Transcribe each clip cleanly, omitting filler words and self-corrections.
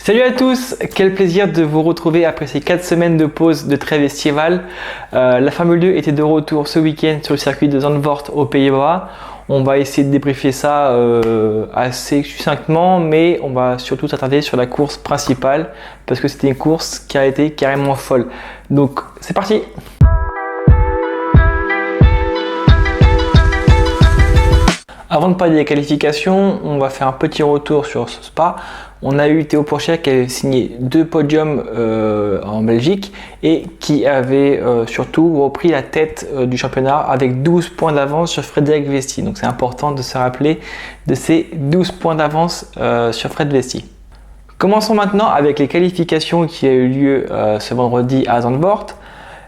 Salut à tous, quel plaisir de vous retrouver après ces 4 semaines de pause de trêve estivale. La Formule 2 était de retour ce week-end sur le circuit de Zandvoort aux Pays-Bas. On va essayer de débriefer ça assez succinctement, mais on va surtout s'attarder sur la course principale parce que c'était une course qui a été carrément folle. Donc c'est parti! Avant de parler des qualifications, on va faire un petit retour sur ce Spa. On a eu Théo Pourchaire qui avait signé 2 podiums en Belgique et qui avait surtout repris la tête du championnat avec 12 points d'avance sur Frédéric Vesti. Donc c'est important de se rappeler de ces 12 points d'avance sur Fred Vesti. Commençons maintenant avec les qualifications qui ont eu lieu ce vendredi à Zandvoort.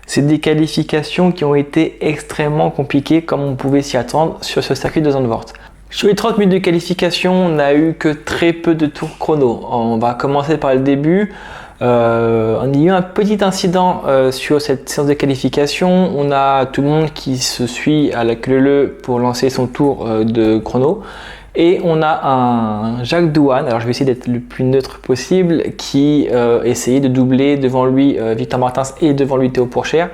C'est des qualifications qui ont été extrêmement compliquées comme on pouvait s'y attendre sur ce circuit de Zandvoort. Sur les 30 minutes de qualification, on n'a eu que très peu de tours chrono. On va commencer par le début. On a eu un petit incident sur cette séance de qualification. On a tout le monde qui se suit à la queue leu pour lancer son tour de chrono. Et on a un Jacques Douane, alors je vais essayer d'être le plus neutre possible, qui essayait de doubler devant lui Victor Martins et devant lui Théo Pourchaire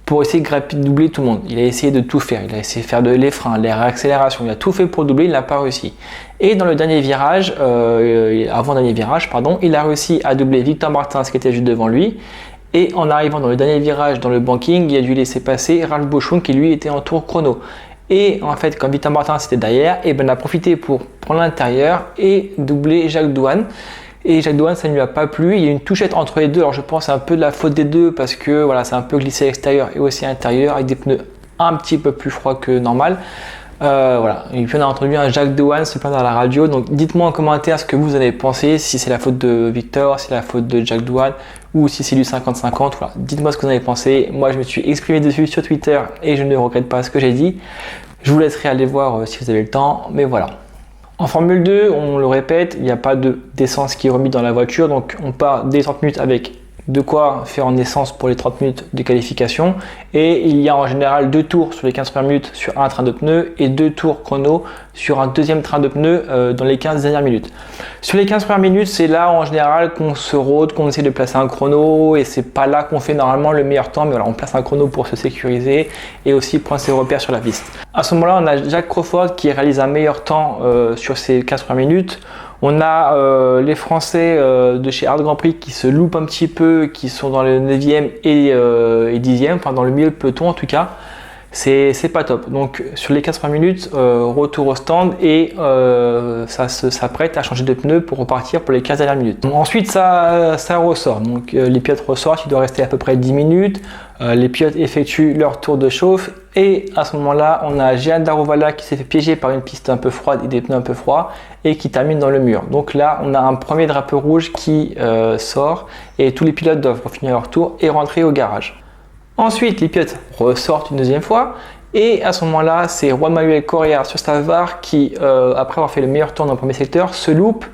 pour essayer de doubler tout le monde. Il a essayé de tout faire, il a essayé de faire les freins, les réaccélérations, il a tout fait pour doubler, il n'a pas réussi. Et dans le dernier virage, avant-dernier virage, pardon, il a réussi à doubler Victor Martins qui était juste devant lui. Et en arrivant dans le dernier virage, dans le banking, il a dû laisser passer Ralph Boschung qui lui était en tour chrono. Et en fait, quand Victor Martins était derrière, et ben on a profité pour prendre l'intérieur et doubler Jacques Douane. Et Jacques Douane, ça ne lui a pas plu. Il y a une touchette entre les deux. Alors je pense que c'est un peu de la faute des deux parce que voilà, c'est un peu glissé à l'extérieur et aussi à l'intérieur avec des pneus un petit peu plus froids que normal. Voilà. Et puis on a entendu un Jacques Douane se plaindre à la radio. Donc dites-moi en commentaire ce que vous avez pensé, si c'est la faute de Victor, si c'est la faute de Jacques Douane ou si c'est du 50-50. Voilà. Dites-moi ce que vous en avez pensé. Moi, je me suis exprimé dessus sur Twitter et je ne regrette pas ce que j'ai dit. Je vous laisserai aller voir si vous avez le temps, mais voilà. En Formule 2, on le répète, il n'y a pas d'essence qui est remis dans la voiture, donc on part des 30 minutes avec de quoi faire en essence pour les 30 minutes de qualification, et il y a en général 2 tours sur les 15 premières minutes sur un train de pneus et 2 tours chrono sur un deuxième train de pneus dans les 15 dernières minutes. Sur les 15 premières minutes, c'est là en général qu'on se rôde, qu'on essaie de placer un chrono, et c'est pas là qu'on fait normalement le meilleur temps, mais voilà, on place un chrono pour se sécuriser et aussi prendre ses repères sur la piste. À ce moment-là, on a Jack Crawford qui réalise un meilleur temps sur ces 15 premières minutes. On a les Français de chez Hard Grand Prix qui se loupent un petit peu, qui sont dans le 9e et 10e, enfin dans le milieu de peloton en tout cas. C'est pas top. Donc sur les 15 premières minutes, retour au stand et ça s'apprête à changer de pneu pour repartir pour les 15 dernières minutes. Donc, ensuite ça ressort. Donc les pilotes ressortent, il doit rester à peu près 10 minutes. Les pilotes effectuent leur tour de chauffe et à ce moment-là, on a Jehan Daruvala qui s'est fait piéger par une piste un peu froide et des pneus un peu froids et qui termine dans le mur. Donc là, on a un premier drapeau rouge qui sort et tous les pilotes doivent finir leur tour et rentrer au garage. Ensuite, les pilotes ressortent une deuxième fois et à ce moment-là, c'est Juan Manuel Correa sur Stavar qui, après avoir fait le meilleur tour dans le premier secteur, se loupe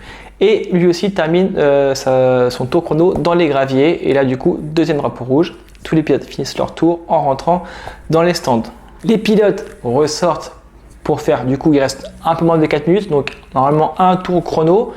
et lui aussi termine son tour chrono dans les graviers. Et là, du coup, deuxième drapeau rouge. Tous les pilotes finissent leur tour en rentrant dans les stands. Les pilotes ressortent pour faire, du coup, il reste un peu moins de 4 minutes, donc normalement un tour chrono.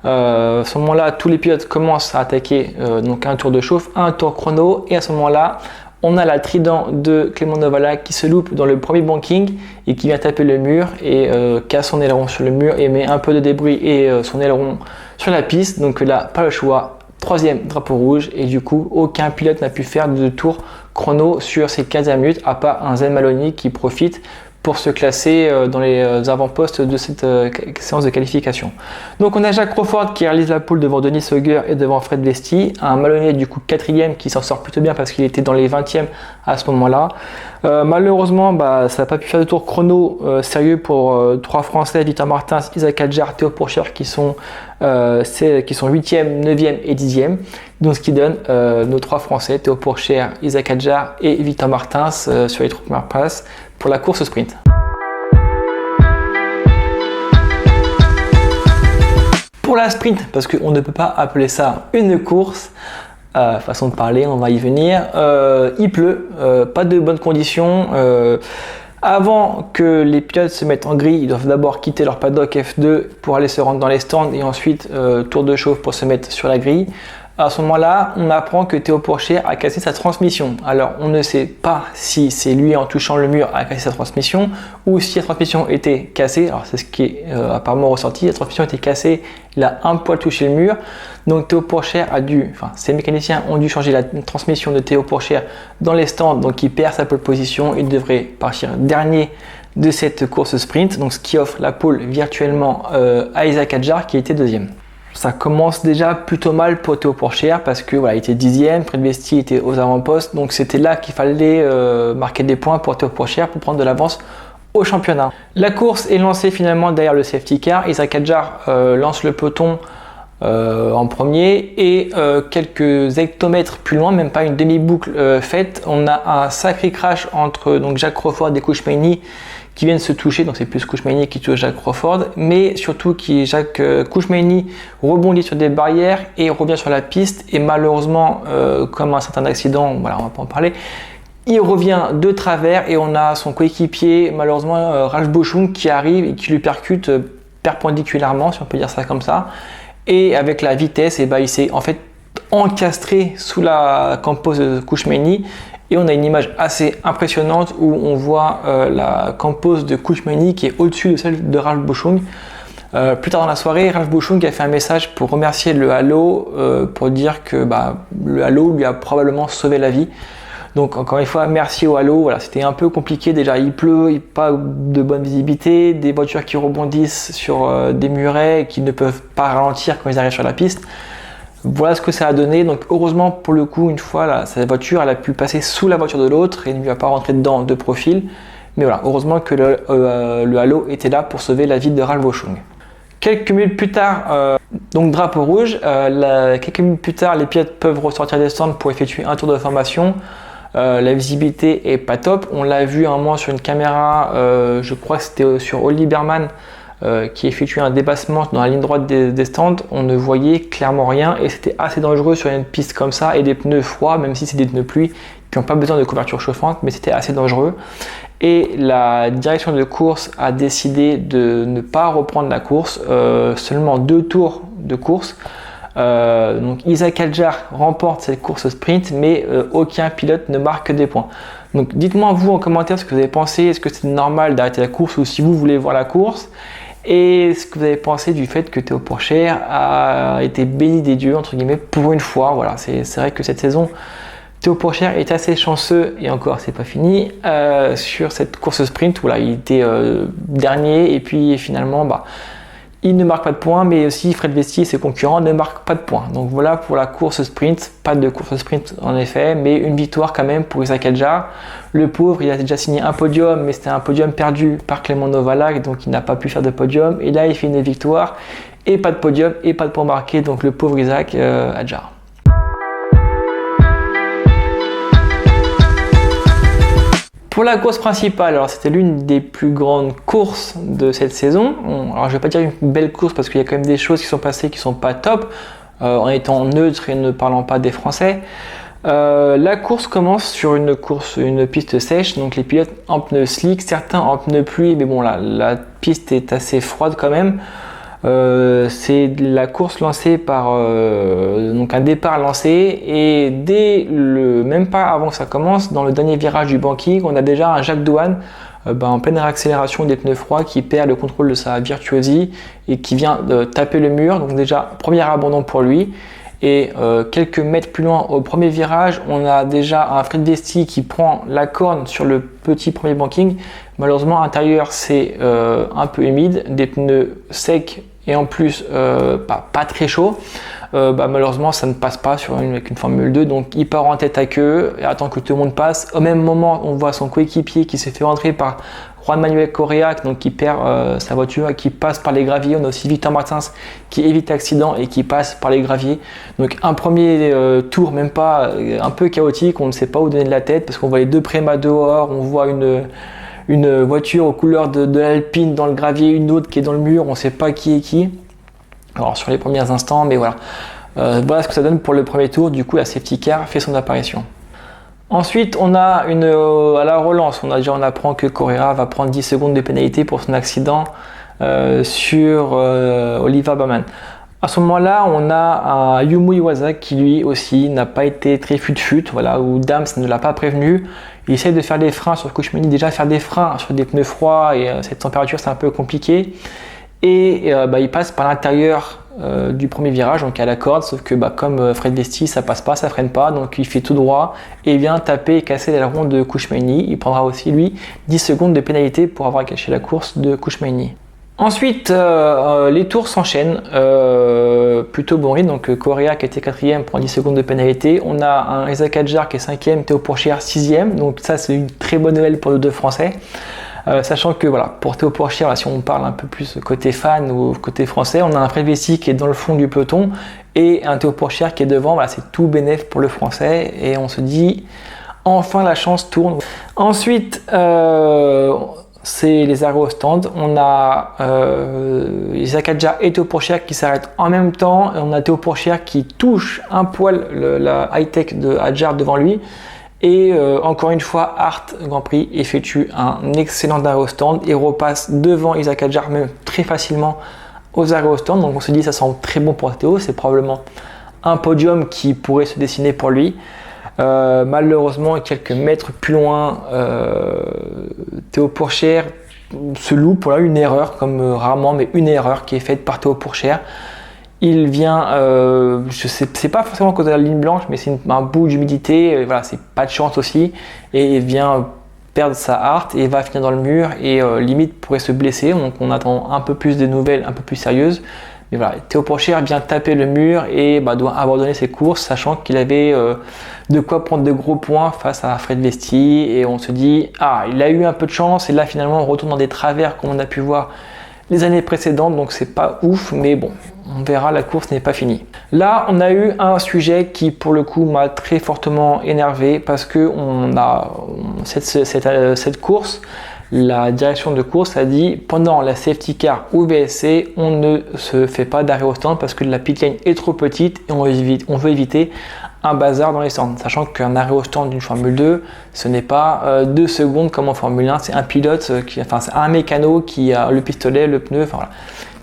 À ce moment-là, tous les pilotes commencent à attaquer, donc un tour de chauffe, un tour chrono, et à ce moment-là, on a la Trident de Clément Novala qui se loupe dans le premier banking et qui vient taper le mur et casse son aileron sur le mur et met un peu de débris et son aileron sur la piste. Donc là, pas le choix. Troisième drapeau rouge et du coup aucun pilote n'a pu faire de tour chrono sur ces 15 minutes à part un Zen Maloney qui profite pour se classer dans les avant-postes de cette séance de qualification. Donc on a Jack Crawford qui réalise la pole devant Denis Heuger et devant Fred Vesti, un Maloney du coup 4e qui s'en sort plutôt bien parce qu'il était dans les 20e à ce moment-là. Malheureusement, ça n'a pas pu faire de tour chrono sérieux pour 3 Français, Victor Martins, Isaac Adjar, Théo Pourchaire qui sont 8e, 9e et 10e. Donc ce qui donne nos 3 Français, Théo Pourchaire, Isaac Adjar et Victor Martins sur les 3 premières places pour la course sprint. Pour la sprint, parce qu'on ne peut pas appeler ça une course, façon de parler, on va y venir, il pleut, pas de bonnes conditions, Avant que les pilotes se mettent en grille, ils doivent d'abord quitter leur paddock F2 pour aller se rendre dans les stands et ensuite tour de chauffe pour se mettre sur la grille. À ce moment-là, on apprend que Théo Pourchaire a cassé sa transmission. Alors, on ne sait pas si c'est lui en touchant le mur a cassé sa transmission ou si la transmission était cassée. Alors, c'est ce qui est apparemment ressorti. La transmission était cassée, il a un poil touché le mur. Donc, Théo Pourchaire ses mécaniciens ont dû changer la transmission de Théo Pourchaire dans les stands. Donc, il perd sa pole position. Il devrait partir dernier de cette course sprint. Donc, ce qui offre la pole virtuellement à Isaac Hadjar qui était deuxième. Ça commence déjà plutôt mal pour Théo Pourchaire parce que il était 10e, Fred Vesti était aux avant-postes, donc c'était là qu'il fallait marquer des points pour Théo Pourchaire pour prendre de l'avance au championnat. La course est lancée finalement derrière le safety car. Isaac Hadjar lance le peloton en premier et quelques hectomètres plus loin, même pas une demi-boucle faite, on a un sacré crash entre Jack Crawford et Kouchmeini qui viennent se toucher, donc c'est plus Kouchmeini qui touche Jack Crawford, mais surtout Kouchmeini rebondit sur des barrières et revient sur la piste et malheureusement, comme un certain accident, on va pas en parler, il revient de travers et on a son coéquipier, malheureusement Ralph Boschung qui arrive et qui lui percute perpendiculairement, si on peut dire ça comme ça, et avec la vitesse, il s'est en fait encastré sous la campose de Kouchmeini. Et on a une image assez impressionnante où on voit la campose de Kouchmeini qui est au-dessus de celle de Ralph Boschung. Plus tard dans la soirée, Ralph Boschung a fait un message pour remercier le Halo, pour dire que le Halo lui a probablement sauvé la vie. Donc encore une fois, merci au Halo. Voilà, c'était un peu compliqué déjà, il pleut, pas de bonne visibilité, des voitures qui rebondissent sur des murets et qui ne peuvent pas ralentir quand ils arrivent sur la piste. Voilà ce que ça a donné. Donc heureusement pour le coup, une fois cette voiture elle a pu passer sous la voiture de l'autre et ne lui a pas rentré dedans de profil. Mais voilà, heureusement que le Halo était là pour sauver la vie de Ralph Boschung. Quelques minutes plus tard, donc drapeau rouge, quelques minutes plus tard les pilotes peuvent ressortir des stands pour effectuer un tour de formation. La visibilité est pas top. On l'a vu un moment sur une caméra, je crois que c'était sur Oli Berman, qui effectuait un dépassement dans la ligne droite des stands. On ne voyait clairement rien et c'était assez dangereux sur une piste comme ça et des pneus froids, même si c'est des pneus pluie qui n'ont pas besoin de couverture chauffante, mais c'était assez dangereux. Et la direction de course a décidé de ne pas reprendre la course, seulement 2 tours de course. Donc Isaac Hadjar remporte cette course sprint, mais aucun pilote ne marque des points. Donc dites-moi vous en commentaire ce que vous avez pensé, est-ce que c'est normal d'arrêter la course ou si vous voulez voir la course, et ce que vous avez pensé du fait que Théo Pourchaire a été béni des dieux entre guillemets pour une fois. Voilà, c'est vrai que cette saison Théo Pourchaire est assez chanceux, et encore c'est pas fini, sur cette course sprint où là il était dernier et puis finalement il ne marque pas de points, mais aussi Fred Vesti et ses concurrents ne marquent pas de points. Donc voilà pour la course sprint, pas de course sprint en effet, mais une victoire quand même pour Isaac Hadjar. Le pauvre, il a déjà signé un podium, mais c'était un podium perdu par Clément Novalak, donc il n'a pas pu faire de podium. Et là, il fait une victoire et pas de podium et pas de points marqués, donc le pauvre Isaac Hadjar. Pour la course principale, alors c'était l'une des plus grandes courses de cette saison. Alors je vais pas dire une belle course parce qu'il y a quand même des choses qui sont passées qui sont pas top, en étant neutre et ne parlant pas des Français. La course commence sur une piste sèche, donc les pilotes en pneus slick, certains en pneus pluie, mais bon là, la piste est assez froide quand même. C'est la course lancée par donc un départ lancé et même pas avant que ça commence, dans le dernier virage du banking, on a déjà un Jacques Doohan en pleine réaccélération des pneus froids qui perd le contrôle de sa Virtuosi et qui vient de taper le mur. Donc déjà premier abandon pour lui. Et quelques mètres plus loin au premier virage, on a déjà un Fred Vesti qui prend la corne sur le petit premier banking. Malheureusement à l'intérieur c'est un peu humide, des pneus secs et en plus pas très chauds. Malheureusement ça ne passe pas avec une Formule 2, donc il part en tête à queue et attend que tout le monde passe. Au même moment on voit son coéquipier qui s'est fait rentrer par Juan Manuel Correa, donc qui perd sa voiture, qui passe par les graviers. On a aussi Victor Martins qui évite l'accident et qui passe par les graviers. Donc un premier tour même pas un peu chaotique, on ne sait pas où donner de la tête parce qu'on voit les deux prémas dehors, on voit une voiture aux couleurs de l'Alpine dans le gravier, une autre qui est dans le mur, on ne sait pas qui est qui. Alors sur les premiers instants, mais voilà. Voilà ce que ça donne pour le premier tour. Du coup la safety car fait son apparition. Ensuite, on a à la relance, on apprend que Correa va prendre 10 secondes de pénalité pour son accident sur Oliver Baumann. À ce moment-là, on a un Yumu Iwasa qui lui aussi n'a pas été très fut-fut, voilà, où Dams ne l'a pas prévenu. Il essaie de faire des freins sur Kouchmeini. Déjà, faire des freins sur des pneus froids et cette température, c'est un peu compliqué. Et il passe par l'intérieur du premier virage, donc à la corde, sauf que comme Fred Vesti, ça passe pas, ça freine pas, donc il fait tout droit et vient taper et casser l'aileron de Kouchmeini. Il prendra aussi lui 10 secondes de pénalité pour avoir gâché la course de Kouchmeini. Ensuite, les tours s'enchaînent, plutôt bon rythme, donc Correa qui était 4ème prend 10 secondes de pénalité, on a un Isaac Hadjar qui est 5ème, Théo Pourchaire 6ème, donc ça c'est une très bonne nouvelle pour nos deux Français, sachant que voilà, pour Théo Pourchaire, si on parle un peu plus côté fan ou côté français, on a un Fred Vesti qui est dans le fond du peloton et un Théo Pourchaire qui est devant, voilà, c'est tout bénef pour le français et on se dit enfin la chance tourne. Ensuite, c'est les arrêts au stand. On a Isaac Hadjar et Théo Pourchaire qui s'arrêtent en même temps. Et on a Théo Pourchaire qui touche un poil la high-tech de Hadjar devant lui. Et encore une fois, Art Grand Prix effectue un excellent arrêt au stand et repasse devant Isaac Hadjar même très facilement aux arrêts au stand. Donc on se dit ça semble très bon pour Théo. C'est probablement un podium qui pourrait se dessiner pour lui. Malheureusement, quelques mètres plus loin, Théo Pourchaire se loupe, voilà, une erreur, comme rarement, mais une erreur qui est faite par Théo Pourchaire. Il vient, je sais, c'est pas forcément à cause de la ligne blanche, mais c'est un bout d'humidité, voilà, c'est pas de chance aussi, et il vient perdre sa harte et va finir dans le mur et limite pourrait se blesser. Donc on attend un peu plus de nouvelles, un peu plus sérieuses. Mais voilà, Théo Pourchaire vient taper le mur et doit abandonner ses courses, sachant qu'il avait de quoi prendre de gros points face à Fred Vesti. Et on se dit, il a eu un peu de chance. Et là, finalement, on retourne dans des travers comme on a pu voir les années précédentes. Donc, c'est pas ouf, mais bon, on verra, la course n'est pas finie. Là, on a eu un sujet qui, pour le coup, m'a très fortement énervé parce que cette course, la direction de course a dit pendant la safety car ou VSC, on ne se fait pas d'arrêt au stand parce que la pit lane est trop petite et on veut éviter un bazar dans les stands. Sachant qu'un arrêt au stand d'une Formule 2, ce n'est pas 2 secondes comme en Formule 1, c'est un pilote, c'est un mécano qui a le pistolet, le pneu, voilà.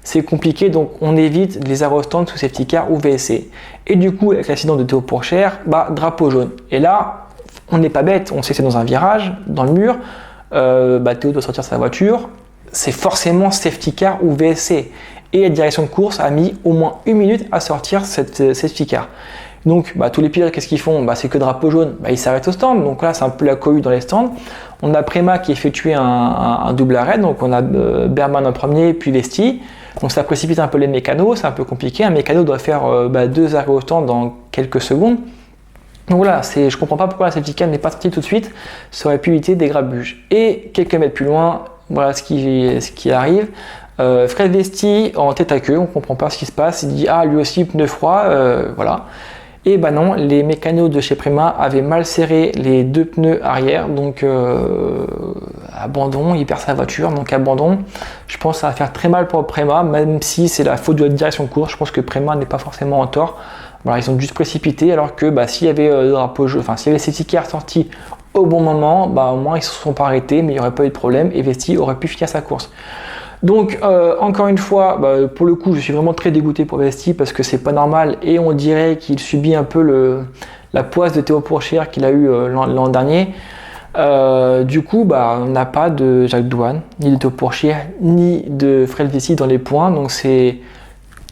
C'est compliqué, donc on évite les arrêts au stand sous safety car ou VSC. Et du coup, avec l'accident de Théo Pourchaire, drapeau jaune. Et là, on n'est pas bête, on sait que c'est dans un virage, dans le mur. Théo doit sortir sa voiture, c'est forcément safety car ou VSC. Et la direction de course a mis au moins 1 minute à sortir cette safety car. Donc tous les pilotes, qu'est-ce qu'ils font? C'est que drapeau jaune, ils s'arrêtent au stand. Donc là, c'est un peu la cohue dans les stands. On a Prema qui effectue un double arrêt. Donc on a Berman en premier, puis Vesti. Donc ça précipite un peu les mécanos, c'est un peu compliqué. Un mécano doit faire 2 arrêts au stand dans quelques secondes. Donc voilà, je comprends pas pourquoi la safety car n'est pas sortie tout de suite, ça aurait pu éviter des grabuges. Et quelques mètres plus loin, voilà ce qui arrive. Fred Vesti en tête à queue, on comprend pas ce qui se passe, il dit lui aussi pneu froid, voilà. Et non, les mécanos de chez Prema avaient mal serré les 2 pneus arrière, donc abandon, il perd sa voiture, donc abandon. Je pense que ça va faire très mal pour Prema, même si c'est la faute de la direction de course, je pense que Prema n'est pas forcément en tort. Voilà, ils ont dû se précipiter alors que s'il y avait s'il y avait safety car sorti au bon moment, au moins ils ne se sont pas arrêtés, mais il n'y aurait pas eu de problème et Vesti aurait pu finir sa course. Donc encore une fois, pour le coup, je suis vraiment très dégoûté pour Vesti parce que c'est pas normal et on dirait qu'il subit un peu la poisse de Théo Pourchaire qu'il a eu l'an dernier. Du coup, on n'a pas de Jacques Douane, ni de Théo Pourchaire, ni de Fred Vesti dans les points, donc c'est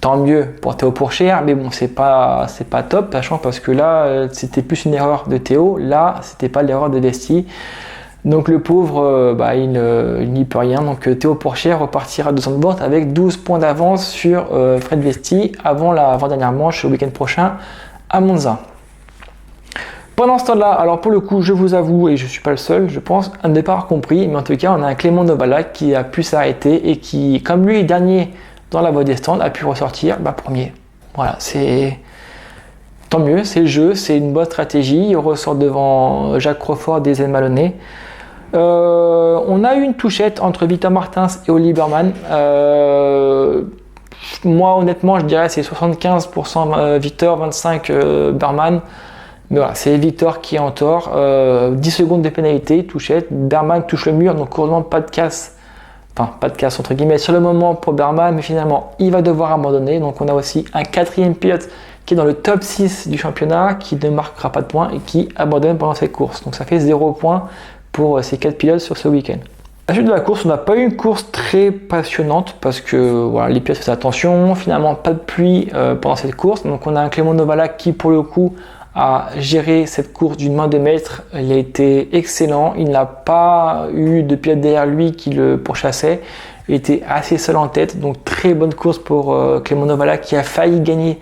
tant mieux pour Théo Pourchaire, mais bon, c'est pas top, sachant parce que là, c'était plus une erreur de Théo, là, c'était pas l'erreur de Vesti. Donc le pauvre, il n'y peut rien. Donc Théo Pourchaire repartira de son bord avec 12 points d'avance sur Fred Vesti avant la avant-dernière manche le week-end prochain à Monza. Pendant ce temps-là, alors pour le coup, je vous avoue, et je ne suis pas le seul, je pense, à ne pas avoir compris, mais en tout cas, on a un Clément Novala qui a pu s'arrêter et qui, comme lui est dernier dans la voie des stands, a pu ressortir premier. Voilà, c'est tant mieux, c'est le jeu, c'est une bonne stratégie. Il ressort devant Jacques Crawford et Zen Maloney. On a eu une touchette entre Victor Martins et Oli Berman. Moi, honnêtement, je dirais c'est 75% Victor, 25% Berman. Mais voilà, c'est Victor qui est en tort. 10 secondes de pénalité, touchette. Berman touche le mur, donc heureusement pas de casse. Enfin, pas de casse entre guillemets sur le moment pour Berman, mais finalement il va devoir abandonner. Donc on a aussi un quatrième pilote qui est dans le top 6 du championnat, qui ne marquera pas de points et qui abandonne pendant cette course. Donc ça fait 0 points pour ces 4 pilotes sur ce week-end. À la suite de la course, on n'a pas eu une course très passionnante parce que voilà, les pilotes faisaient attention. Finalement, pas de pluie pendant cette course. Donc on a un Clément Novala qui pour le coup a géré cette course d'une main de maître. Il a été excellent. Il n'a pas eu de pilote derrière lui qui le pourchassait. Il était assez seul en tête. Donc très bonne course pour Clément Novala qui a failli gagner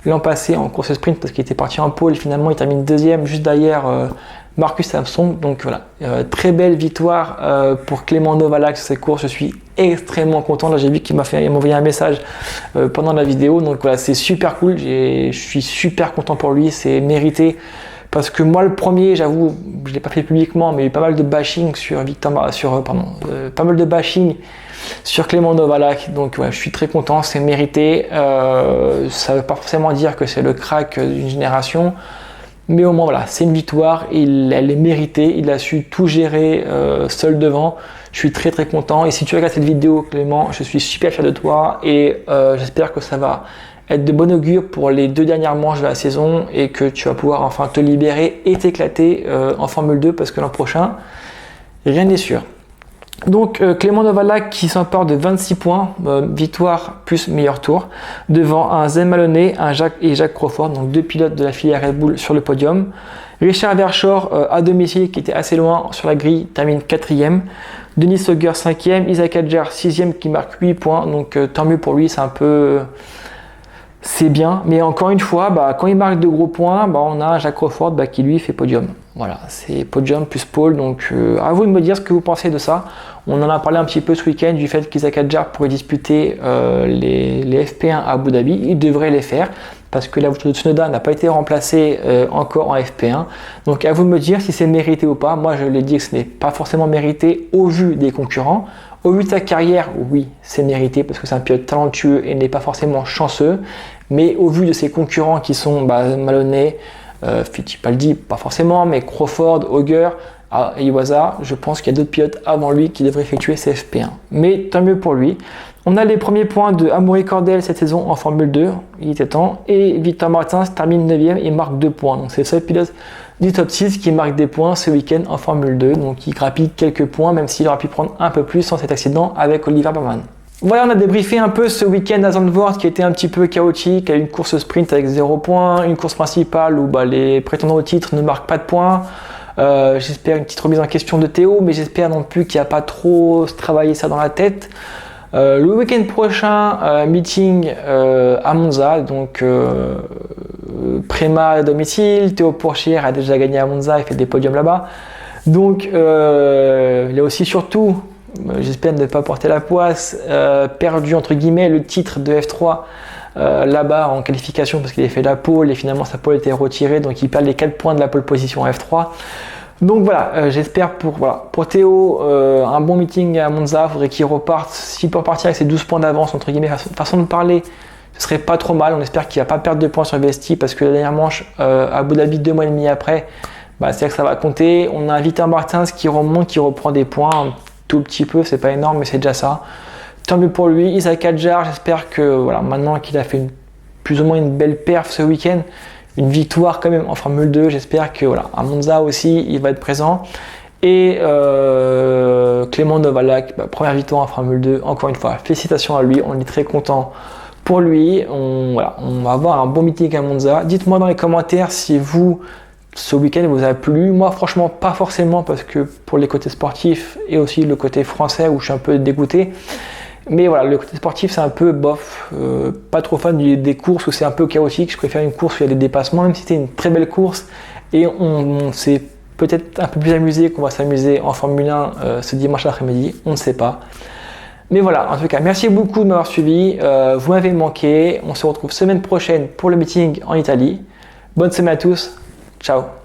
l'an passé en course sprint parce qu'il était parti en pole. Finalement, il termine deuxième juste derrière Marcus Armstrong. Donc voilà, très belle victoire pour Clément Novala sur cette course. Je suis extrêmement content. Là, j'ai vu qu'il m'a envoyé un message pendant la vidéo. Donc voilà, c'est super cool. Je suis super content pour lui. C'est mérité. Parce que moi, le premier, j'avoue, je ne l'ai pas fait publiquement, mais il y a eu pas mal de bashing sur pas mal de bashing sur Clément Novala. Donc ouais, je suis très content, c'est mérité. Ça ne veut pas forcément dire que c'est le crack d'une génération. Mais au moins, voilà, c'est une victoire, elle est méritée, il a su tout gérer seul devant. Je suis très très content. Et si tu regardes cette vidéo, Clément, je suis super fier de toi et j'espère que ça va être de bon augure pour les 2 dernières manches de la saison et que tu vas pouvoir enfin te libérer et t'éclater en Formule 2 parce que l'an prochain, rien n'est sûr. Donc Clément Novala qui s'empare de 26 points, victoire plus meilleur tour, devant un Zen Maloney, Jacques Crawford, donc 2 pilotes de la filière Red Bull sur le podium. Richard Verschoor à domicile qui était assez loin sur la grille, termine 4e. Denis Sauger 5e, Isaac Hadjar 6e qui marque 8 points, donc tant mieux pour lui, c'est bien, mais encore une fois, quand il marque de gros points, on a Jacques Crawford qui lui fait podium. Voilà, c'est podium plus pole, donc à vous de me dire ce que vous pensez de ça. On en a parlé un petit peu ce week-end du fait qu'Isaac Hadjar pourrait disputer les FP1 à Abu Dhabi. Il devrait les faire parce que la voiture de Tsunoda n'a pas été remplacée encore en FP1. Donc à vous de me dire si c'est mérité ou pas. Moi je l'ai dit que ce n'est pas forcément mérité au vu des concurrents. Au vu de sa carrière, oui, c'est mérité parce que c'est un pilote talentueux et n'est pas forcément chanceux. Mais au vu de ses concurrents qui sont Maloney, Fittipaldi, pas forcément, mais Crawford, Auger et Iwasa, je pense qu'il y a d'autres pilotes avant lui qui devraient effectuer ces FP1. Mais tant mieux pour lui. On a les premiers points de Amaury Cordel cette saison en Formule 2, il était temps. Et Victor Martins termine 9e et marque 2 points. Donc c'est le seul pilote du top 6 qui marque des points ce week-end en Formule 2. Donc il grappille quelques points, même s'il aurait pu prendre un peu plus sans cet accident avec Oliver Berman. Voilà, on a débriefé un peu ce week-end à Zandvoort qui était un petit peu chaotique, une course sprint avec 0 points, une course principale où les prétendants au titre ne marquent pas de points. J'espère une petite remise en question de Théo, mais j'espère non plus qu'il n'y a pas trop travaillé ça dans la tête. Le week-end prochain, meeting à Monza, donc Prema à domicile, Théo Pourchaire a déjà gagné à Monza, il fait des podiums là-bas. Donc il a aussi surtout, j'espère ne pas porter la poisse, perdu entre guillemets le titre de F3 là-bas en qualification parce qu'il a fait la pole et finalement sa pole était retirée, donc il perd les 4 points de la pole position en F3. Donc voilà, j'espère pour Théo un bon meeting à Monza. Il faudrait qu'il reparte, s'il peut repartir avec ses 12 points d'avance entre guillemets, façon de parler, ce serait pas trop mal. On espère qu'il va pas perdre de points sur Vesti parce que la dernière manche à Abu Dhabi 2 mois et demi après, c'est-à-dire que ça va compter. On a Victor Martins qui remonte, qui reprend des points un tout petit peu, c'est pas énorme mais c'est déjà ça. Tant mieux pour lui. Isaac Hadjar, j'espère que maintenant qu'il a fait plus ou moins une belle perf ce week-end, une victoire quand même en Formule 2, j'espère que à Monza aussi il va être présent. Et Clément Novala, première victoire en Formule 2, encore une fois, félicitations à lui, on est très content pour lui. On va avoir un bon meeting à Monza. Dites-moi dans les commentaires si vous, ce week-end vous a plu. Moi franchement pas forcément parce que pour les côtés sportifs et aussi le côté français où je suis un peu dégoûté. Mais le côté sportif c'est un peu bof, pas trop fan des courses où c'est un peu chaotique. Je préfère une course où il y a des dépassements, même si c'était une très belle course et on s'est peut-être un peu plus amusé qu'on va s'amuser en Formule 1 ce dimanche après-midi, on ne sait pas. Mais en tout cas, merci beaucoup de m'avoir suivi, vous m'avez manqué, on se retrouve semaine prochaine pour le meeting en Italie. Bonne semaine à tous, ciao.